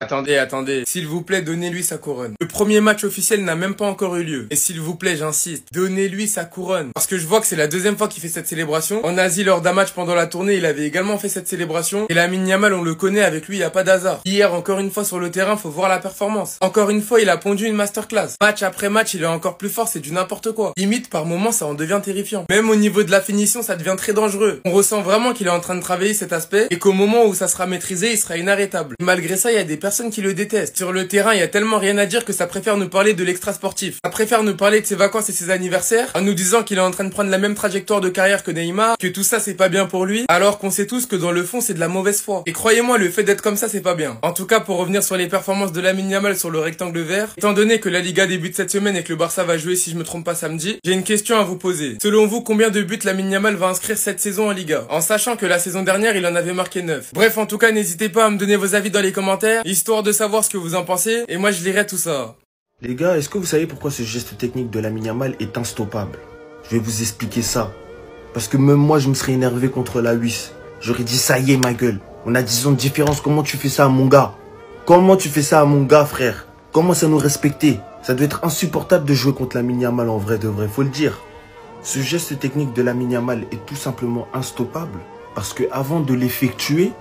Attendez. S'il vous plaît, donnez-lui sa couronne. Le premier match officiel n'a même pas encore eu lieu. Et s'il vous plaît, j'insiste, donnez-lui sa couronne. Parce que je vois que c'est la deuxième fois qu'il fait cette célébration. En Asie, lors d'un match pendant la tournée, il avait également fait cette célébration. Et Lamine Yamal, on le connaît, avec lui, il n'y a pas d'hasard. Hier, encore une fois sur le terrain, faut voir la performance. Encore une fois, il a pondu une masterclass. Match après match, il est encore plus fort, c'est du n'importe quoi. Limite, par moments, ça en devient terrifiant. Même au niveau de la finition, ça devient très dangereux. On ressent vraiment qu'il est en train de travailler cet aspect et qu'au moment où ça sera maîtrisé, il sera inarrêtable. Malgré ça, il y a des personnes qui le détestent. Sur le terrain, il y a tellement rien à dire que ça préfère nous parler de l'extra sportif. Ça préfère nous parler de ses vacances et ses anniversaires, en nous disant qu'il est en train de prendre la même trajectoire de carrière que Neymar, que tout ça c'est pas bien pour lui, alors qu'on sait tous que dans le fond c'est de la mauvaise foi. Et croyez-moi, le fait d'être comme ça c'est pas bien. En tout cas, pour revenir sur les performances de Lamine Yamal sur le rectangle vert, étant donné que la Liga débute cette semaine et que le Barça va jouer si je me trompe pas samedi, j'ai une question à vous poser. Selon vous, combien de buts Lamine Yamal va inscrire cette saison en Liga? En sachant que la saison dernière il en avait marqué 9. Bref, en tout cas, n'hésitez pas à me donner vos avis dans les commentaires, histoire de savoir ce que vous en pensez, et moi je lirai tout ça. Les gars, est-ce que vous savez pourquoi ce geste technique de Lamine Yamal est instoppable? Je vais vous expliquer ça. Parce que même moi, je me serais énervé contre la UIS. J'aurais dit, ça y est, ma gueule. On a 10 ans de différence. Comment tu fais ça à mon gars? Comment tu fais ça à mon gars, frère? Commence à nous respecter. Ça doit être insupportable de jouer contre Lamine Yamal en vrai de vrai, faut le dire. Ce geste technique de Lamine Yamal est tout simplement instoppable. Parce que avant de l'effectuer,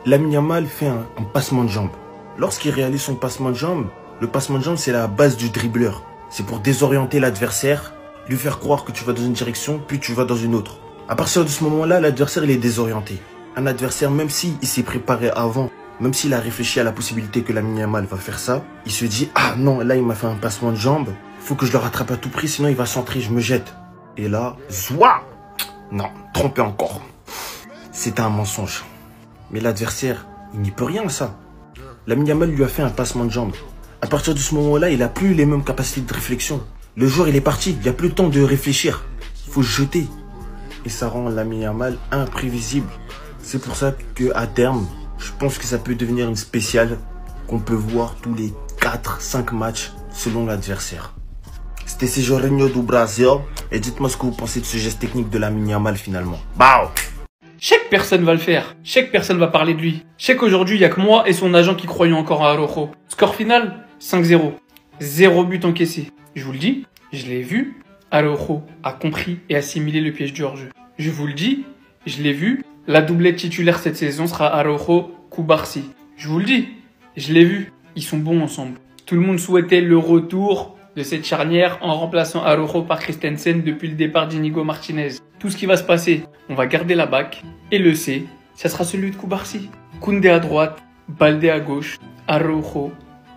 Lamine Yamal fait un passement de jambe. Lorsqu'il réalise son passement de jambe, le passement de jambe, c'est la base du dribbleur. C'est pour désorienter l'adversaire, lui faire croire que tu vas dans une direction, puis tu vas dans une autre. À partir de ce moment-là, l'adversaire, il est désorienté. Un adversaire, même s'il s'est préparé avant, même s'il a réfléchi à la possibilité que Lamine Yamal va faire ça, il se dit « Ah non, là, il m'a fait un passement de jambe, il faut que je le rattrape à tout prix, sinon il va centrer, je me jette. » Et là, zouah! Non, trompé encore. C'est un mensonge. Mais l'adversaire, il n'y peut rien à ça. Lamine Yamal lui a fait un passement de jambe. À partir de ce moment-là, il n'a plus les mêmes capacités de réflexion. Le joueur, il est parti. Il n'y a plus le temps de réfléchir. Il faut se jeter. Et ça rend Lamine Yamal imprévisible. C'est pour ça qu'à terme, je pense que ça peut devenir une spéciale qu'on peut voir tous les 4-5 matchs selon l'adversaire. C'était Jorginho du Brasil. Et dites-moi ce que vous pensez de ce geste technique de Lamine Yamal finalement. Bao! Je sais que personne va le faire. Je sais que personne va parler de lui. Je sais qu'aujourd'hui, il n'y a que moi et son agent qui croyons encore à Araujo. Score final, 5-0. 0 but encaissé. Je vous le dis, je l'ai vu. Araujo a compris et assimilé le piège du hors-jeu. Je vous le dis, je l'ai vu. La doublette titulaire cette saison sera Araujo-Cubarsí. Je vous le dis, je l'ai vu. Ils sont bons ensemble. Tout le monde souhaitait le retour de cette charnière en remplaçant Araujo par Christensen depuis le départ d'Inigo Martinez. Tout ce qui va se passer, on va garder la BAC et le C, ça sera celui de Cubarsí. Koundé à droite, Baldé à gauche, Araujo,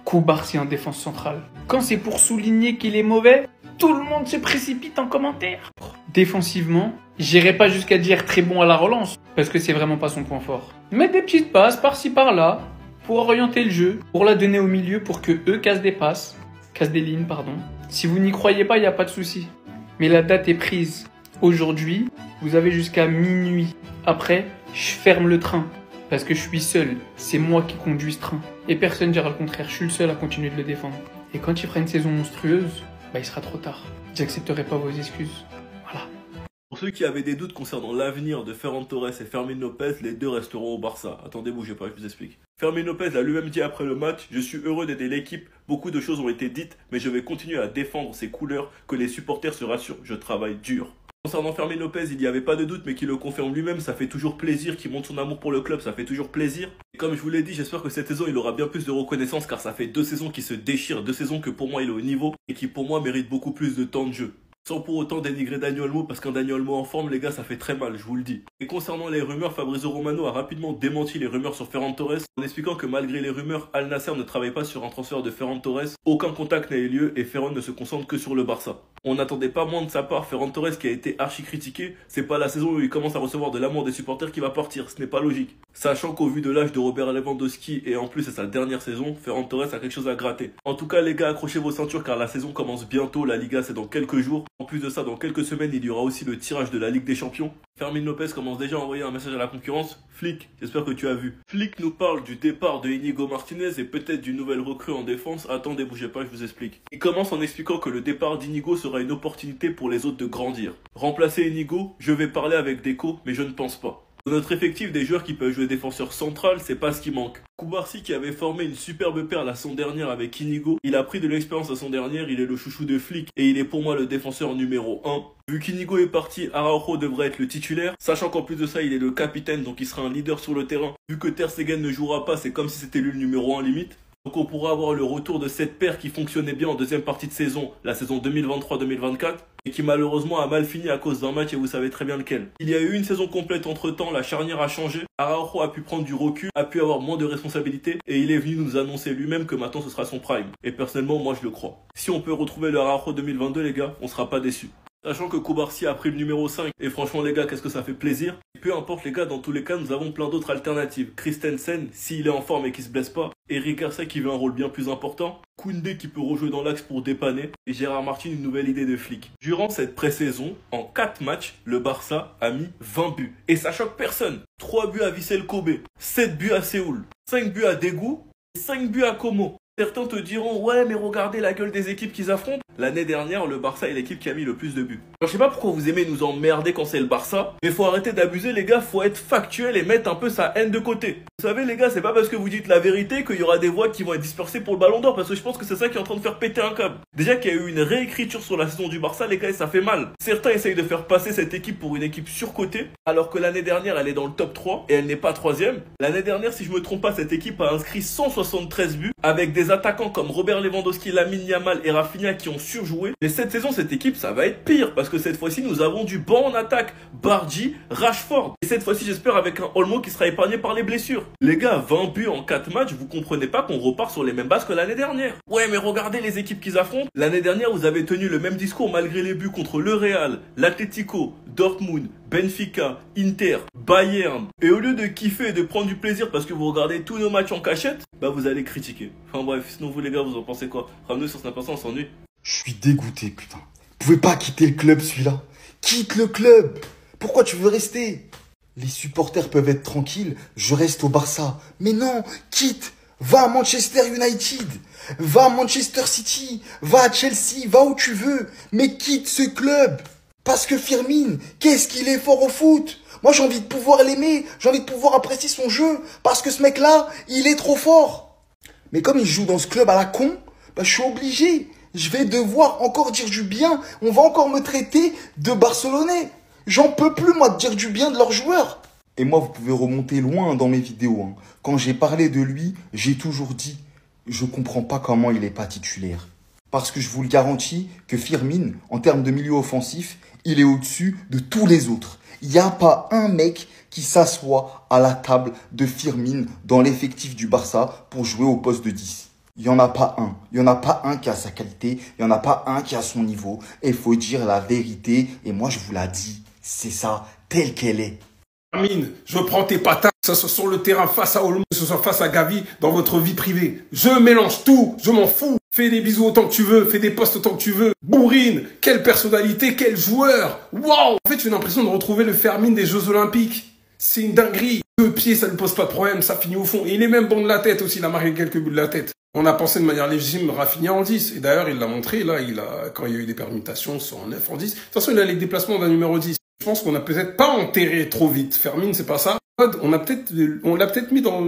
Cubarsí en défense centrale. Quand c'est pour souligner qu'il est mauvais, tout le monde se précipite en commentaire. Défensivement, j'irai pas jusqu'à dire très bon à la relance, parce que c'est vraiment pas son point fort. Mais des petites passes par-ci par-là, pour orienter le jeu, pour la donner au milieu pour que eux cassent des lignes, pardon. Si vous n'y croyez pas, il n'y a pas de souci. Mais la date est prise. Aujourd'hui, vous avez jusqu'à minuit. Après, je ferme le train. Parce que je suis seul. C'est moi qui conduis ce train. Et personne ne dira le contraire. Je suis le seul à continuer de le défendre. Et quand il fera une saison monstrueuse, il sera trop tard. J'accepterai pas vos excuses. Voilà. Pour ceux qui avaient des doutes concernant l'avenir de Ferran Torres et Fermín López, les deux resteront au Barça. Attendez, bougez pas, je vous explique. Fermín López l'a lui-même dit après le match, je suis heureux d'aider l'équipe, beaucoup de choses ont été dites, mais je vais continuer à défendre ces couleurs, que les supporters se rassurent, je travaille dur. Concernant Fermín López, il n'y avait pas de doute, mais qu'il le confirme lui-même, ça fait toujours plaisir, qu'il montre son amour pour le club, ça fait toujours plaisir. Et comme je vous l'ai dit, j'espère que cette saison, il aura bien plus de reconnaissance, car ça fait 2 saisons qui se déchirent, 2 saisons que pour moi il est au niveau, et qui pour moi méritent beaucoup plus de temps de jeu. Sans pour autant dénigrer Dani Olmo, parce qu'un Dani Olmo en forme, les gars, ça fait très mal, je vous le dis. Et concernant les rumeurs, Fabrizio Romano a rapidement démenti les rumeurs sur Ferran Torres, en expliquant que malgré les rumeurs, Al Nasser ne travaille pas sur un transfert de Ferran Torres, aucun contact n'a eu lieu et Ferran ne se concentre que sur le Barça. On n'attendait pas moins de sa part, Ferran Torres qui a été archi critiqué, c'est pas la saison où il commence à recevoir de l'amour des supporters qui va partir, ce n'est pas logique. Sachant qu'au vu de l'âge de Robert Lewandowski et en plus c'est sa dernière saison, Ferran Torres a quelque chose à gratter. En tout cas les gars, accrochez vos ceintures car la saison commence bientôt, la Liga c'est dans quelques jours. En plus de ça, dans quelques semaines, il y aura aussi le tirage de la Ligue des Champions. Fermín López commence déjà à envoyer un message à la concurrence. Flick, j'espère que tu as vu. Flick nous parle du départ de Inigo Martinez et peut-être d'une nouvelle recrue en défense. Attendez, bougez pas, je vous explique. Il commence en expliquant que le départ d'Inigo sera une opportunité pour les autres de grandir. Remplacer Inigo, je vais parler avec Deco, mais je ne pense pas. Dans notre effectif des joueurs qui peuvent jouer défenseur central, c'est pas ce qui manque. Koubarsi qui avait formé une superbe paire la saison dernière avec Inigo, il a pris de l'expérience la saison dernière, il est le chouchou de Flick et il est pour moi le défenseur numéro 1. Vu qu'Inigo est parti, Araujo devrait être le titulaire, sachant qu'en plus de ça il est le capitaine donc il sera un leader sur le terrain. Vu que Ter Stegen ne jouera pas, c'est comme si c'était lui le numéro 1 limite. Donc on pourra avoir le retour de cette paire qui fonctionnait bien en deuxième partie de saison, la saison 2023-2024, et qui malheureusement a mal fini à cause d'un match et vous savez très bien lequel. Il y a eu une saison complète entre temps, la charnière a changé, Araujo a pu prendre du recul, a pu avoir moins de responsabilités, et il est venu nous annoncer lui-même que maintenant ce sera son prime. Et personnellement, moi je le crois. Si on peut retrouver le Araujo 2022 les gars, on sera pas déçus. Sachant que Koubarsi a pris le numéro 5, et franchement les gars, qu'est-ce que ça fait plaisir. Et peu importe les gars, dans tous les cas, nous avons plein d'autres alternatives. Christensen, s'il est en forme et qu'il se blesse pas. Eric Garcia qui veut un rôle bien plus important. Koundé qui peut rejouer dans l'axe pour dépanner. Et Gérard Martin, une nouvelle idée de Flick. Durant cette pré-saison, en 4 matchs, le Barça a mis 20 buts. Et ça choque personne. 3 buts à Vissel Kobe, 7 buts à Séoul, 5 buts à Daegu, et 5 buts à Como. Certains te diront, ouais, mais regardez la gueule des équipes qu'ils affrontent. L'année dernière, le Barça est l'équipe qui a mis le plus de buts. Alors, je sais pas pourquoi vous aimez nous emmerder quand c'est le Barça, mais faut arrêter d'abuser, les gars, faut être factuel et mettre un peu sa haine de côté. Vous savez, les gars, c'est pas parce que vous dites la vérité qu'il y aura des voix qui vont être dispersées pour le Ballon d'Or, parce que je pense que c'est ça qui est en train de faire péter un câble. Déjà qu'il y a eu une réécriture sur la saison du Barça, les gars, et ça fait mal. Certains essayent de faire passer cette équipe pour une équipe surcotée, alors que l'année dernière, elle est dans le top 3 et elle n'est pas 3ème. L'année dernière, si je me trompe pas, cette équipe a inscrit 173 buts, avec des attaquants comme Robert Lewandowski, Lamine Yamal et Rafinha qui ont surjoué. Mais cette saison, cette équipe, ça va être pire, parce que cette fois-ci, nous avons du banc en attaque. Bardi, Rashford. Et cette fois-ci, j'espère avec un Olmo qui sera épargné par les blessures. Les gars, 20 buts en 4 matchs, vous comprenez pas qu'on repart sur les mêmes bases que l'année dernière. Ouais, mais regardez les équipes qu'ils affrontent. L'année dernière, vous avez tenu le même discours malgré les buts contre le Real, l'Atlético, Dortmund, Benfica, Inter, Bayern. Et au lieu de kiffer et de prendre du plaisir parce que vous regardez tous nos matchs en cachette, bah vous allez critiquer. Enfin bref, sinon vous les gars, vous en pensez quoi? Ramenez sur Snap, on s'ennuie. Je suis dégoûté, putain. Vous pouvez pas quitter le club, celui-là. Quitte le club. Pourquoi tu veux rester? Les supporters peuvent être tranquilles, je reste au Barça. Mais non, quitte. Va à Manchester United. Va à Manchester City. Va à Chelsea. Va où tu veux. Mais quitte ce club. Parce que Firmine, qu'est-ce qu'il est fort au foot. Moi, j'ai envie de pouvoir l'aimer. J'ai envie de pouvoir apprécier son jeu. Parce que ce mec-là, il est trop fort. Mais comme il joue dans ce club à la con, bah, je suis obligé. Je vais devoir encore dire du bien. On va encore me traiter de Barcelonais. J'en peux plus, moi, de dire du bien de leurs joueurs. Et moi, vous pouvez remonter loin dans mes vidéos. Hein. Quand j'ai parlé de lui, j'ai toujours dit, je comprends pas comment il n'est pas titulaire. Parce que je vous le garantis que Firmine, en termes de milieu offensif, il est au-dessus de tous les autres. Il n'y a pas un mec qui s'assoit à la table de Firmine dans l'effectif du Barça pour jouer au poste de 10. Il n'y en a pas un. Il n'y en a pas un qui a sa qualité. Il n'y en a pas un qui a son niveau. Et il faut dire la vérité. Et moi, je vous l'ai dit. C'est ça, telle qu'elle est. Firmine, je prends tes patates, que ce soit sur le terrain face à Olmo, que ce soit face à Gavi, dans votre vie privée. Je mélange tout, je m'en fous. Fais des bisous autant que tu veux, fais des posts autant que tu veux. Bourrine, quelle personnalité, quel joueur. Waouh. En fait, j'ai l'impression de retrouver le Firmine des Jeux Olympiques. C'est une dinguerie. 2 pieds, ça ne pose pas de problème, ça finit au fond. Et il est même bon de la tête aussi, il a marqué quelques buts de la tête. On a pensé de manière légitime Rafinha en 10. Et d'ailleurs, il l'a montré, là, quand il y a eu des permutations sur un 9 en 10. De toute façon, il a les déplacements d'un numéro 10. Je pense qu'on a peut-être pas enterré trop vite. Firmine, c'est pas ça. On l'a peut-être mis dans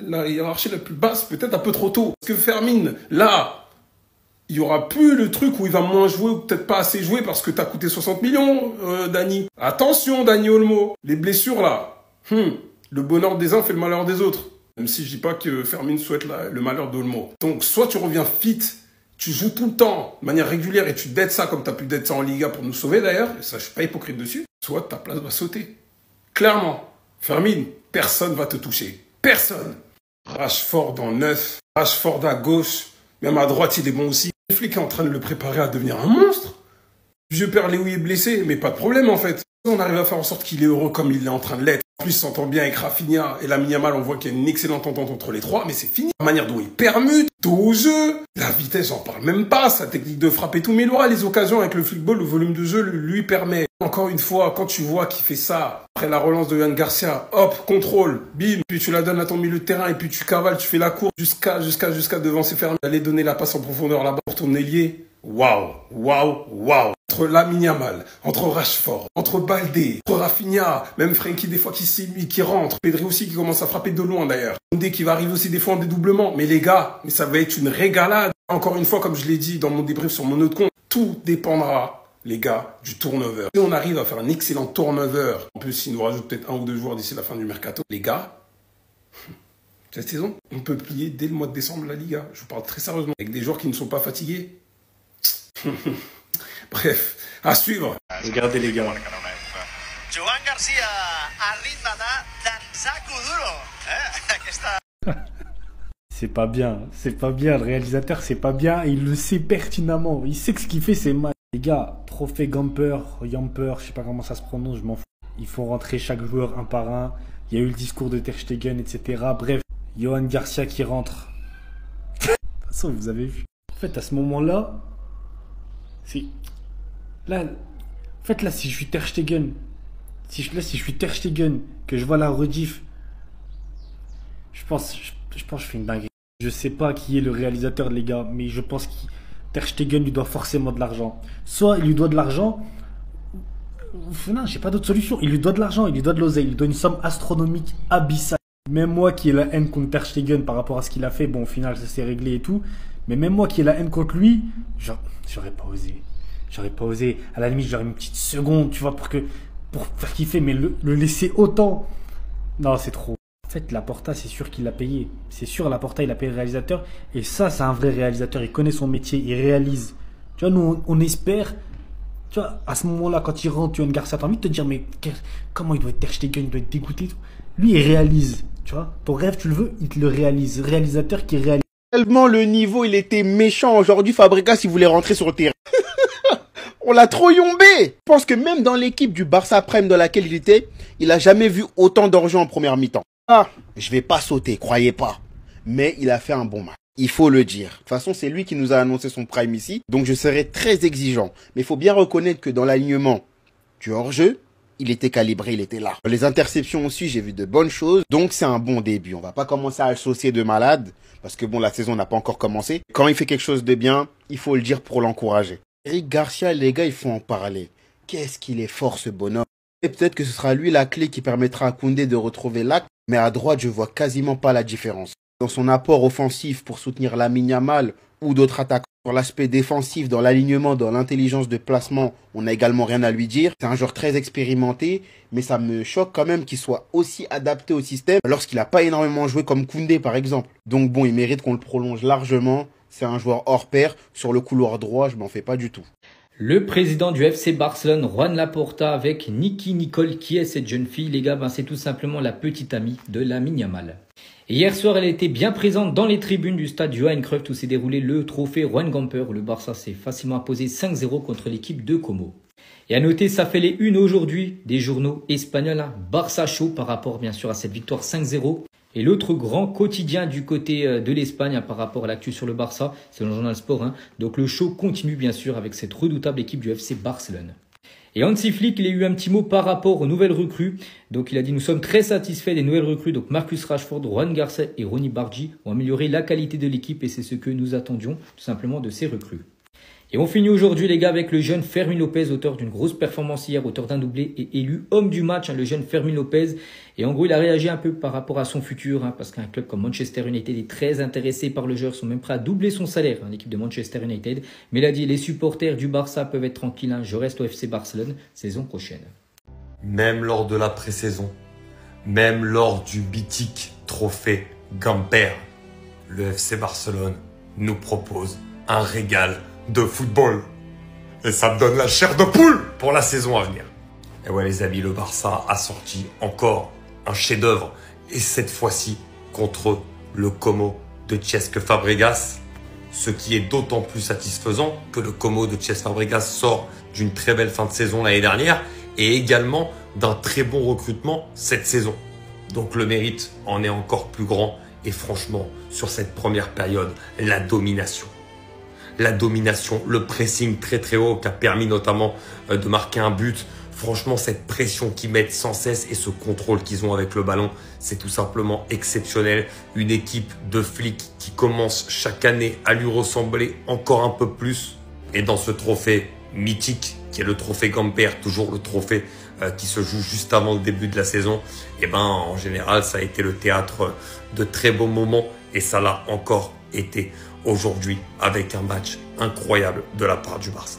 la hiérarchie la plus basse, peut-être un peu trop tôt. Parce que Firmine, là, il y aura plus le truc où il va moins jouer ou peut-être pas assez jouer parce que t'as coûté 60 millions, Dani. Attention, Dani Olmo. Les blessures, là. Le bonheur des uns fait le malheur des autres. Même si je dis pas que Firmine souhaite le malheur d'Olmo. Donc, soit tu reviens fit, tu joues tout le temps, de manière régulière, et tu dettes ça comme tu as pu dettes ça en Liga pour nous sauver d'ailleurs, et ça je suis pas hypocrite dessus, soit ta place va sauter. Clairement, Firmine, personne va te toucher. Personne. Rashford en 9, Rashford à gauche, même à droite il est bon aussi. Le flic est en train de le préparer à devenir un monstre. Vieux père Léo est blessé, mais pas de problème en fait. On arrive à faire en sorte qu'il est heureux comme il est en train de l'être. En plus, il s'entend bien avec Rafinha et Lamine Yamal, on voit qu'il y a une excellente entente entre les trois, mais c'est fini. La manière dont il permute, tout au jeu, la vitesse, j'en parle même pas, sa technique de frappe et tout, mais il aura les occasions avec le football, le volume de jeu lui permet. Encore une fois, quand tu vois qu'il fait ça, après la relance de Yann Garcia, hop, contrôle, bim, puis tu la donnes à ton milieu de terrain et puis tu cavales, tu fais la course jusqu'à devant ses fermes, aller donner la passe en profondeur là-bas pour ton ailier. Waouh, waouh, waouh. Entre Lamine Yamal, entre Rashford, entre Baldé, entre Rafinha, même Frenkie des fois qui rentre, Pedri aussi qui commence à frapper de loin d'ailleurs. Koundé qui va arriver aussi des fois en dédoublement. Mais les gars, mais ça va être une régalade. Encore une fois, comme je l'ai dit dans mon débrief sur mon autre compte, tout dépendra, les gars, du turnover. Si on arrive à faire un excellent turnover, en plus il nous rajoute peut-être 1 ou 2 joueurs d'ici la fin du mercato, les gars, cette saison, on peut plier dès le mois de décembre la Liga. Je vous parle très sérieusement. Avec des joueurs qui ne sont pas fatigués. Bref, à suivre. Regardez les gars. Joan Garcia arriba d'un saco duro. C'est pas bien, le réalisateur c'est pas bien et il le sait pertinemment. Il sait que ce qu'il fait c'est mal. Les gars, trophée Gamper, je sais pas comment ça se prononce, je m'en fous. Il faut rentrer chaque joueur un par un. Il y a eu le discours de Ter Stegen, etc. Bref, Johan Garcia qui rentre. De toute façon, vous avez vu. En fait, à ce moment-là, c'est... Là, en fait, là, si je suis Ter Stegen, si je suis Ter Stegen, que je vois la rediff, je pense que je fais une dinguerie. Je sais pas qui est le réalisateur, les gars, mais je pense que Ter Stegen lui doit forcément de l'argent. Soit il lui doit de l'argent, non, j'ai pas d'autre solution. Il lui doit de l'argent, il lui doit de l'oseille, il lui doit une somme astronomique abyssale. Même moi qui ai la haine contre Ter Stegen par rapport à ce qu'il a fait, bon, au final, ça s'est réglé et tout. Mais même moi qui ai la haine contre lui, j'aurais pas osé. J'aurais pas osé. À la limite, j'aurais une petite seconde, tu vois, pour faire kiffer, mais le laisser autant. Non, c'est trop. En fait, Laporta, c'est sûr qu'il l'a payé. C'est sûr, Laporta, il a payé le réalisateur. Et ça, c'est un vrai réalisateur. Il connaît son métier, il réalise. Tu vois, nous, on espère. Tu vois, à ce moment-là, quand il rentre, Johan Garcia, t'as envie de te dire, mais comment il doit être Ter Stegen, il doit être dégoûté. Tout. Lui, il réalise. Tu vois, ton rêve, tu le veux, il te le réalise. Réalisateur qui réalise. Tellement le niveau, il était méchant. Aujourd'hui, Fabregas, il voulait rentrer sur le terrain. On l'a trop yombé. Je pense que même dans l'équipe du Barça Prime dans laquelle il était, il a jamais vu autant d'argent en première mi-temps. Ah, je vais pas sauter, croyez pas. Mais il a fait un bon match. Il faut le dire. De toute façon, c'est lui qui nous a annoncé son prime ici. Donc, je serai très exigeant. Mais il faut bien reconnaître que dans l'alignement du hors-jeu, il était calibré, il était là. Dans les interceptions aussi, j'ai vu de bonnes choses. Donc, c'est un bon début. On va pas commencer à le saucer de malade. Parce que bon, la saison n'a pas encore commencé. Quand il fait quelque chose de bien, il faut le dire pour l'encourager. Eric Garcia, les gars, il faut en parler. Qu'est-ce qu'il est fort, ce bonhomme. Et peut-être que ce sera lui la clé qui permettra à Koundé de retrouver l'acte. Mais à droite, je vois quasiment pas la différence. Dans son apport offensif pour soutenir Lamine Yamal ou d'autres attaquants. Sur l'aspect défensif, dans l'alignement, dans l'intelligence de placement, on n'a également rien à lui dire. C'est un joueur très expérimenté, mais ça me choque quand même qu'il soit aussi adapté au système lorsqu'il n'a pas énormément joué comme Koundé par exemple. Donc bon, il mérite qu'on le prolonge largement. C'est un joueur hors pair. Sur le couloir droit, je m'en fais pas du tout. Le président du FC Barcelone, Juan Laporta, avec Niki Nicole. Qui est cette jeune fille, les gars? C'est tout simplement la petite amie de Lamine Yamal. Et hier soir, elle était bien présente dans les tribunes du stade Johan Cruyff où s'est déroulé le trophée Juan Gamper, où le Barça s'est facilement imposé 5-0 contre l'équipe de Como. Et à noter, ça fait les unes aujourd'hui des journaux espagnols. Barça chaud par rapport bien sûr à cette victoire 5-0. Et l'autre grand quotidien du côté de l'Espagne par rapport à l'actu sur le Barça, c'est le journal Sport. Donc le show continue bien sûr avec cette redoutable équipe du FC Barcelone. Et Hansi Flick, il a eu un petit mot par rapport aux nouvelles recrues. Donc il a dit: nous sommes très satisfaits des nouvelles recrues. Donc Marcus Rashford, Juan Garcia et Ronny Bargi ont amélioré la qualité de l'équipe et c'est ce que nous attendions tout simplement de ces recrues. Et on finit aujourd'hui les gars avec le jeune Fermín López, auteur d'une grosse performance hier, auteur d'un doublé et élu homme du match, le jeune Fermín López. Et en gros il a réagi un peu par rapport à son futur, parce qu'un club comme Manchester United est très intéressé par le joueur, sont même prêts à doubler son salaire, l'équipe de Manchester United. Mais il a dit: les supporters du Barça peuvent être tranquilles, je reste au FC Barcelone saison prochaine. Même lors de la pré-saison, même lors du mythique trophée Gamper, le FC Barcelone nous propose un régal de football. Et ça me donne la chair de poule pour la saison à venir. Et ouais les amis, le Barça a sorti encore un chef-d'œuvre. Et cette fois-ci contre le Como de Cesc Fabregas. Ce qui est d'autant plus satisfaisant que le Como de Cesc Fabregas sort d'une très belle fin de saison l'année dernière. Et également d'un très bon recrutement cette saison. Donc le mérite en est encore plus grand. Et franchement, sur cette première période, la domination. La domination, le pressing très très haut qui a permis notamment de marquer un but. Franchement, cette pression qu'ils mettent sans cesse et ce contrôle qu'ils ont avec le ballon, c'est tout simplement exceptionnel. Une équipe de flics qui commence chaque année à lui ressembler encore un peu plus. Et dans ce trophée, mythique qui est le trophée Gamper, toujours le trophée qui se joue juste avant le début de la saison, et ben en général ça a été le théâtre de très beaux moments et ça l'a encore été aujourd'hui avec un match incroyable de la part du Barça.